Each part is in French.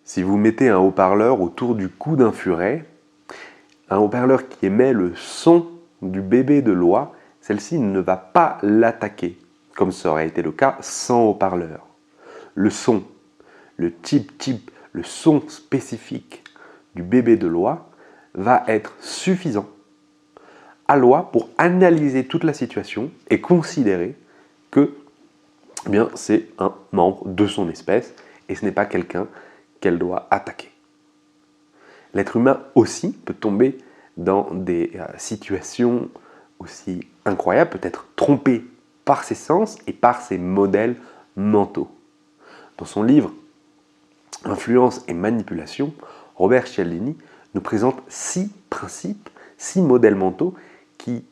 Si vous mettez un haut-parleur autour du cou d'un furet, un haut-parleur qui émet le son du bébé de loi, celle-ci ne va pas l'attaquer, comme ça aurait été le cas sans haut-parleur. Le son, le tip-tip, le son spécifique du bébé de loi va être suffisant à loi pour analyser toute la situation et considérer que c'est un membre de son espèce et ce n'est pas quelqu'un qu'elle doit attaquer. L'être humain aussi peut tomber dans des situations aussi incroyables, peut être trompé par ses sens et par ses modèles mentaux. Dans son livre Influence et manipulation, Robert Cialdini nous présente 6 principes, 6 modèles mentaux qui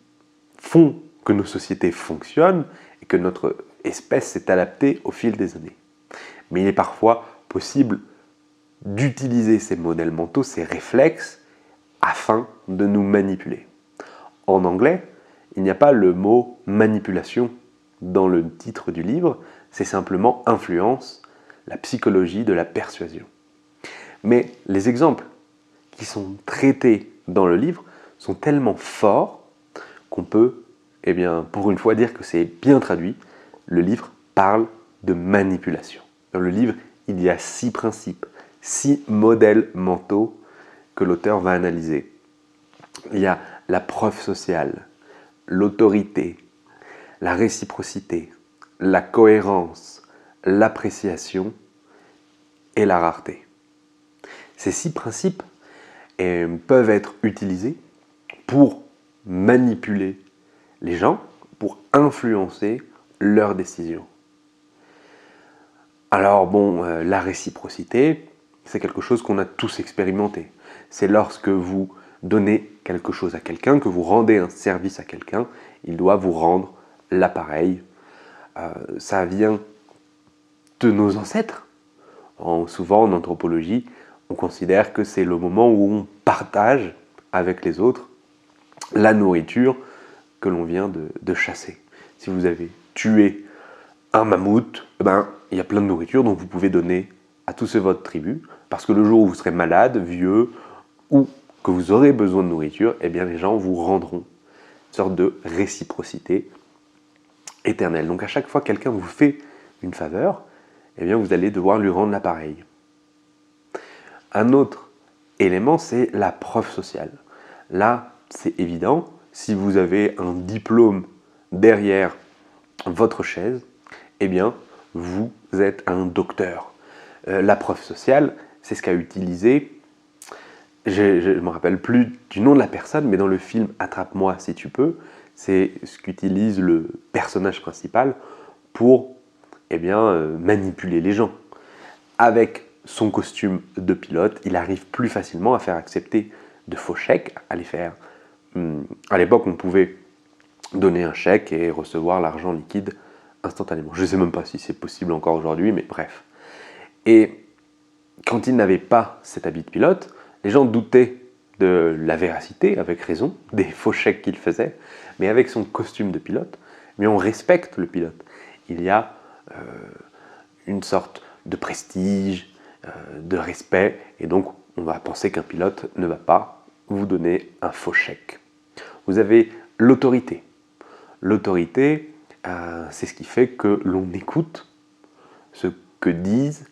font que nos sociétés fonctionnent et que notre espèce s'est adaptée au fil des années. Mais il est parfois possible d'utiliser ces modèles mentaux, ces réflexes, afin de nous manipuler. En anglais, il n'y a pas le mot manipulation dans le titre du livre, c'est simplement influence, la psychologie de la persuasion. Mais les exemples qui sont traités dans le livre sont tellement forts qu'on peut, pour une fois, dire que c'est bien traduit. Le livre parle de manipulation. Dans le livre, il y a 6 principes, 6 modèles mentaux que l'auteur va analyser. Il y a la preuve sociale, l'autorité, la réciprocité, la cohérence, l'appréciation et la rareté. Ces 6 principes peuvent être utilisés pour manipuler les gens, pour influencer leurs décisions. Alors la réciprocité, c'est quelque chose qu'on a tous expérimenté. C'est lorsque vous donnez quelque chose à quelqu'un, que vous rendez un service à quelqu'un, il doit vous rendre l'appareil. Ça vient de nos ancêtres. Souvent en anthropologie, on considère que c'est le moment où on partage avec les autres la nourriture que l'on vient de chasser. Si vous avez tué un mammouth, il y a plein de nourriture dont vous pouvez donner à tous ceux de votre tribu, parce que le jour où vous serez malade, vieux, ou que vous aurez besoin de nourriture, les gens vous rendront une sorte de réciprocité éternelle. Donc à chaque fois que quelqu'un vous fait une faveur, vous allez devoir lui rendre l'appareil. Un autre élément, c'est la preuve sociale. Là, c'est évident, si vous avez un diplôme derrière votre chaise, vous êtes un docteur. La preuve sociale, c'est ce qu'a utilisé, je ne me rappelle plus du nom de la personne, mais dans le film « Attrape-moi si tu peux », c'est ce qu'utilise le personnage principal pour manipuler les gens. Avec son costume de pilote, il arrive plus facilement à faire accepter de faux chèques, à les faire. À l'époque, on pouvait donner un chèque et recevoir l'argent liquide instantanément. Je ne sais même pas si c'est possible encore aujourd'hui, mais bref. Et quand il n'avait pas cet habit de pilote, les gens doutaient de la véracité, avec raison, des faux chèques qu'il faisait, mais avec son costume de pilote, on respecte le pilote. Il y a une sorte de prestige, de respect, et donc on va penser qu'un pilote ne va pas vous donner un faux chèque. Vous avez l'autorité. L'autorité, c'est ce qui fait que l'on écoute ce que disent,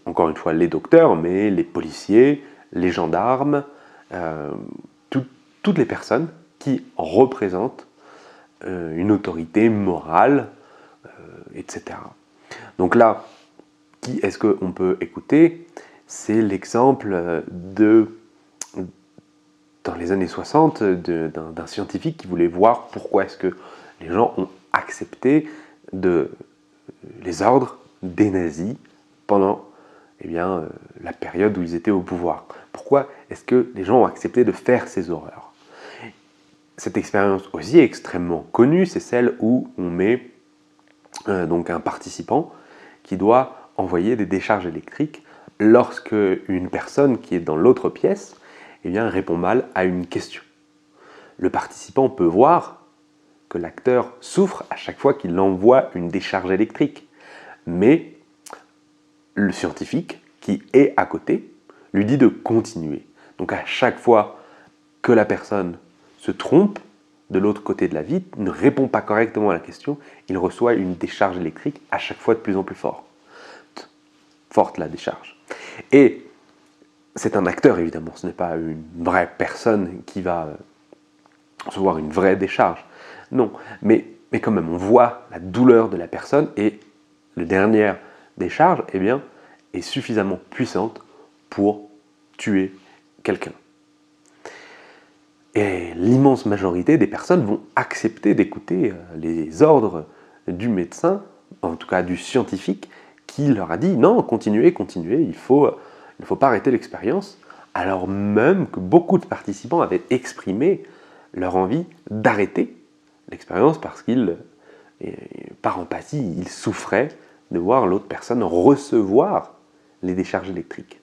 encore une fois, les docteurs, mais les policiers, les gendarmes, toutes les personnes qui représentent une autorité morale, etc. Donc là, qui est-ce qu'on peut écouter? C'est l'exemple dans les années 60, d'un scientifique qui voulait voir pourquoi est-ce que les gens ont accepté les ordres des nazis pendant la période où ils étaient au pouvoir. Pourquoi est-ce que les gens ont accepté de faire ces horreurs? Cette expérience aussi est extrêmement connue, c'est celle où on met un participant qui doit envoyer des décharges électriques lorsque une personne qui est dans l'autre pièce répond mal à une question. Le participant peut voir que l'acteur souffre à chaque fois qu'il envoie une décharge électrique, mais le scientifique qui est à côté lui dit de continuer. Donc à chaque fois que la personne se trompe de l'autre côté de la vitre, ne répond pas correctement à la question, il reçoit une décharge électrique à chaque fois de plus en plus forte. Forte la décharge. Et c'est un acteur évidemment, ce n'est pas une vraie personne qui va recevoir une vraie décharge. Non, mais quand même, on voit la douleur de la personne et la dernière décharge eh bien, est suffisamment puissante pour tuer quelqu'un. Et l'immense majorité des personnes vont accepter d'écouter les ordres du médecin, en tout cas du scientifique, qui leur a dit non, continuez, continuez, il ne faut pas arrêter l'expérience, alors même que beaucoup de participants avaient exprimé leur envie d'arrêter l'expérience parce qu'ils, par empathie, ils souffraient de voir l'autre personne recevoir les décharges électriques.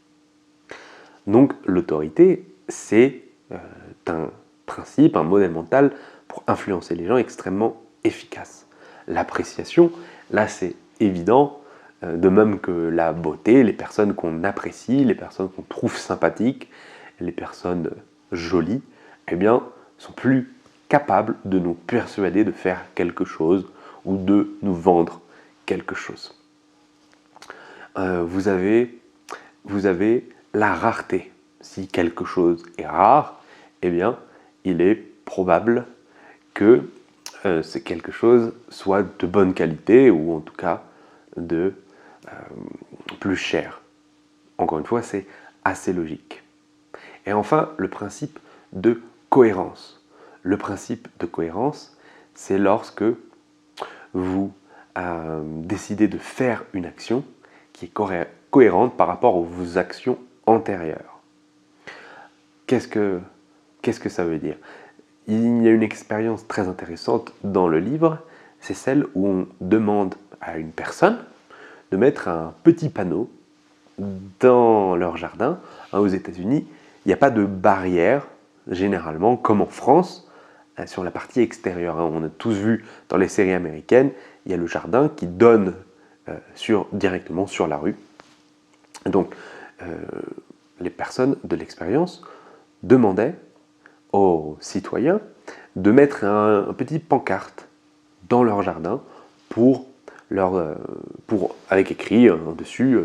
Donc l'autorité, c'est un principe, un modèle mental pour influencer les gens extrêmement efficace. L'appréciation, là c'est évident, de même que la beauté, les personnes qu'on apprécie, les personnes qu'on trouve sympathiques, les personnes jolies, eh bien, sont plus capables de nous persuader de faire quelque chose ou de nous vendre quelque chose. Vous avez la rareté. Si quelque chose est rare, eh bien, il est probable que c'est quelque chose soit de bonne qualité ou en tout cas de plus cher. Encore une fois, c'est assez logique. Et enfin, le principe de cohérence. Le principe de cohérence, c'est lorsque vous décidez de faire une action qui est cohérente par rapport aux vos actions antérieures. Qu'est-ce que ça veut dire? Il y a une expérience très intéressante dans le livre, c'est celle où on demande à une personne de mettre un petit panneau dans leur jardin. Aux États-Unis, il n'y a pas de barrière, généralement, comme en France, sur la partie extérieure. On a tous vu dans les séries américaines, il y a le jardin qui donne directement sur la rue. Donc, les personnes de l'expérience demandaient aux citoyens de mettre un petit pancarte dans leur jardin avec écrit dessus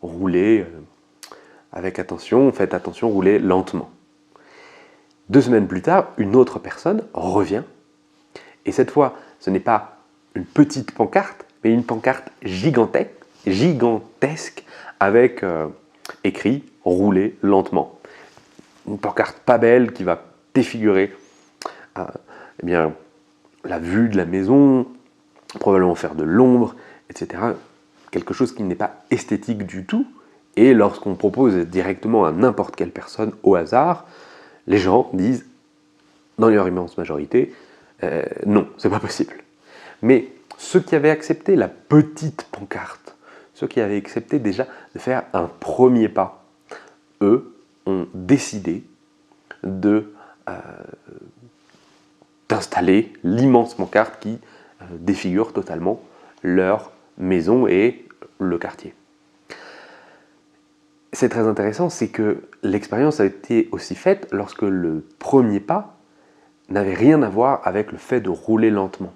rouler avec attention, faites attention, roulez lentement. 2 semaines plus tard, une autre personne revient et cette fois, ce n'est pas une petite pancarte, mais une pancarte gigantesque avec écrit roulez lentement. Une pancarte pas belle qui va défigurer eh bien, la vue de la maison, probablement faire de l'ombre, etc. Quelque chose qui n'est pas esthétique du tout. Et lorsqu'on propose directement à n'importe quelle personne au hasard, les gens disent, dans leur immense majorité, non, c'est pas possible. Mais ceux qui avaient accepté la petite pancarte, ceux qui avaient accepté déjà de faire un premier pas, eux ont décidé d'installer l'immense pancarte qui défigure totalement leur maison et le quartier. C'est très intéressant, c'est que l'expérience a été aussi faite lorsque le premier pas n'avait rien à voir avec le fait de rouler lentement.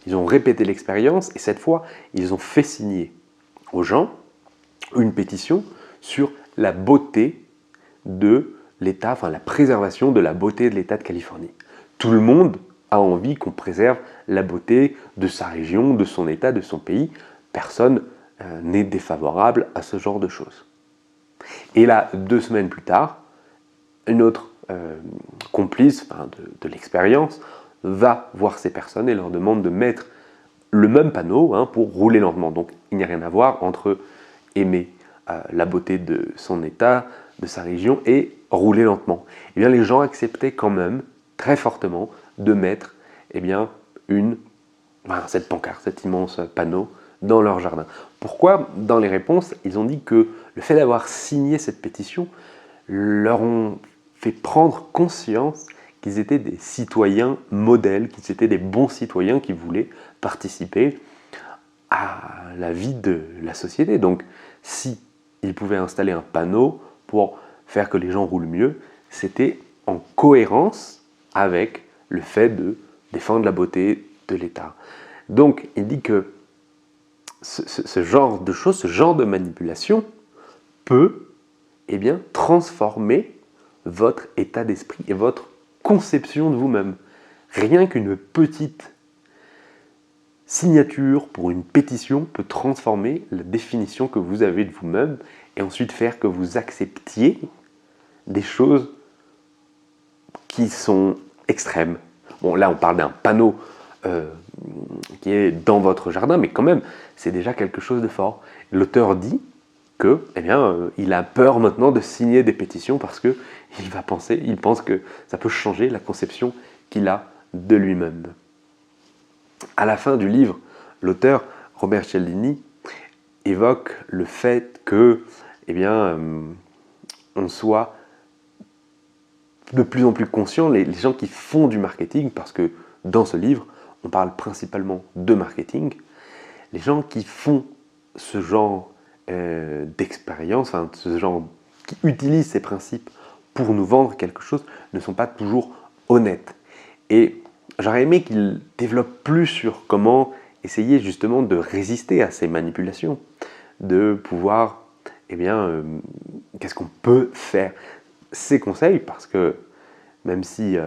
Ils ont répété l'expérience et cette fois, ils ont fait signer aux gens une pétition sur la beauté de l'État, enfin la préservation de la beauté de l'État de Californie. Tout le monde a envie qu'on préserve la beauté de sa région, de son État, de son pays. Personne n'est défavorable à ce genre de choses. Et là, 2 semaines plus tard, une autre complice de l'expérience va voir ces personnes et leur demande de mettre le même panneau pour rouler lentement. Donc il n'y a rien à voir entre aimer la beauté de son État, de sa région et rouler lentement. Eh bien, les gens acceptaient quand même très fortement de mettre cette pancarte, cet immense panneau dans leur jardin. Pourquoi? Dans les réponses, ils ont dit que le fait d'avoir signé cette pétition leur ont fait prendre conscience qu'ils étaient des citoyens modèles, qu'ils étaient des bons citoyens qui voulaient participer à la vie de la société. Donc, si il pouvait installer un panneau pour faire que les gens roulent mieux. C'était en cohérence avec le fait de défendre la beauté de l'État. Donc, il dit que ce genre de choses, ce genre de manipulation peut transformer votre état d'esprit et votre conception de vous-même. Rien qu'une petite signature pour une pétition peut transformer la définition que vous avez de vous-même et ensuite faire que vous acceptiez des choses qui sont extrêmes. Bon, là, on parle d'un panneau qui est dans votre jardin, mais quand même, c'est déjà quelque chose de fort. L'auteur dit que, il a peur maintenant de signer des pétitions parce que il pense que ça peut changer la conception qu'il a de lui-même. À la fin du livre, l'auteur Robert Cialdini évoque le fait que, on soit de plus en plus conscient, les gens qui font du marketing, parce que dans ce livre, on parle principalement de marketing, les gens qui font ce genre d'expérience, qui utilisent ces principes pour nous vendre quelque chose, ne sont pas toujours honnêtes. Et j'aurais aimé qu'il développe plus sur comment essayer justement de résister à ces manipulations, de pouvoir, qu'est-ce qu'on peut faire. Ces conseils, parce que même s'il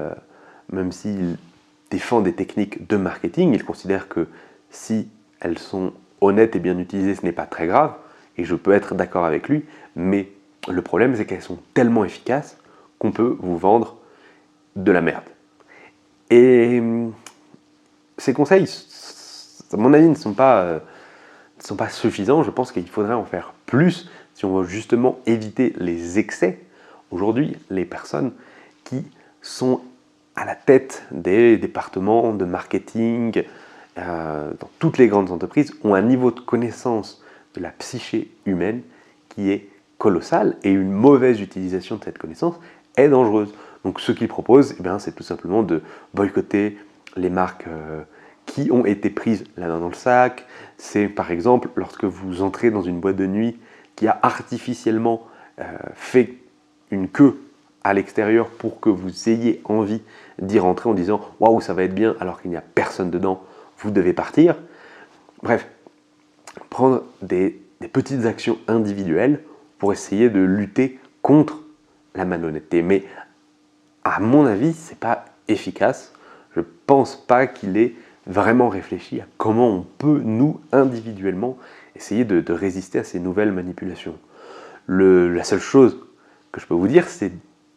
défend des techniques de marketing, il considère que si elles sont honnêtes et bien utilisées, ce n'est pas très grave, et je peux être d'accord avec lui, mais le problème c'est qu'elles sont tellement efficaces qu'on peut vous vendre de la merde. Et ces conseils, à mon avis, ne sont pas suffisants. Je pense qu'il faudrait en faire plus si on veut justement éviter les excès. Aujourd'hui, les personnes qui sont à la tête des départements de marketing dans toutes les grandes entreprises ont un niveau de connaissance de la psyché humaine qui est colossal, et une mauvaise utilisation de cette connaissance est dangereuse. Donc ce qu'il propose, c'est tout simplement de boycotter les marques qui ont été prises la main dans le sac. C'est par exemple lorsque vous entrez dans une boîte de nuit qui a artificiellement fait une queue à l'extérieur pour que vous ayez envie d'y rentrer en disant « Waouh, ça va être bien » alors qu'il n'y a personne dedans, vous devez partir. Bref, prendre des petites actions individuelles pour essayer de lutter contre la malhonnêteté. Mais à mon avis, ce n'est pas efficace. Je ne pense pas qu'il ait vraiment réfléchi à comment on peut, nous, individuellement, essayer de résister à ces nouvelles manipulations. La seule chose que je peux vous dire, c'est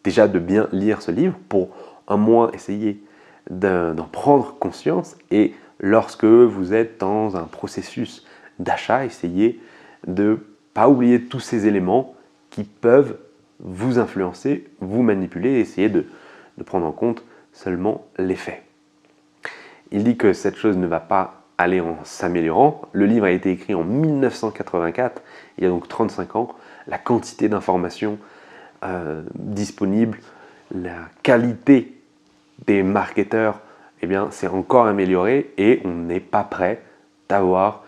déjà de bien lire ce livre pour un moins essayer d'en prendre conscience, et lorsque vous êtes dans un processus d'achat, essayez de ne pas oublier tous ces éléments qui peuvent vous influencer, vous manipuler, et essayer de prendre en compte seulement les faits. Il dit que cette chose ne va pas aller en s'améliorant. Le livre a été écrit en 1984, il y a donc 35 ans. La quantité d'informations disponibles, la qualité des marketeurs, c'est encore amélioré, et on n'est pas prêt d'avoir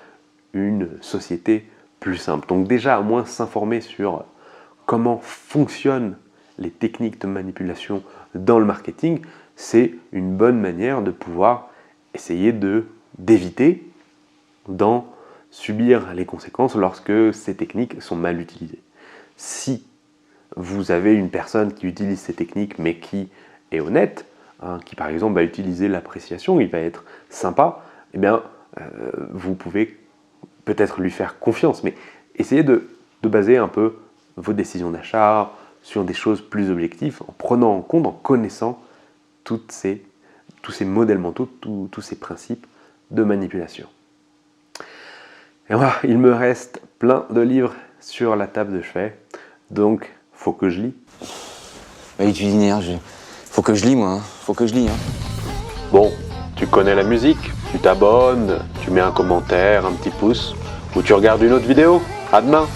une société plus simple. Donc déjà, à moins s'informer sur comment fonctionnent les techniques de manipulation dans le marketing, c'est une bonne manière de pouvoir essayer d'éviter d'en subir les conséquences lorsque ces techniques sont mal utilisées. Si vous avez une personne qui utilise ces techniques mais qui est honnête, qui par exemple va utiliser l'appréciation, il va être sympa, vous pouvez peut-être lui faire confiance, mais essayez de baser un peu vos décisions d'achat sur des choses plus objectives, en prenant en compte, en connaissant tous ces modèles mentaux, tous ces principes de manipulation. Et voilà, il me reste plein de livres sur la table de chevet, donc faut que je lis. Oui, tu dis, faut que je lis, moi, faut que je lis. Bon, tu connais la musique, tu t'abonnes, tu mets un commentaire, un petit pouce, ou tu regardes une autre vidéo. À demain!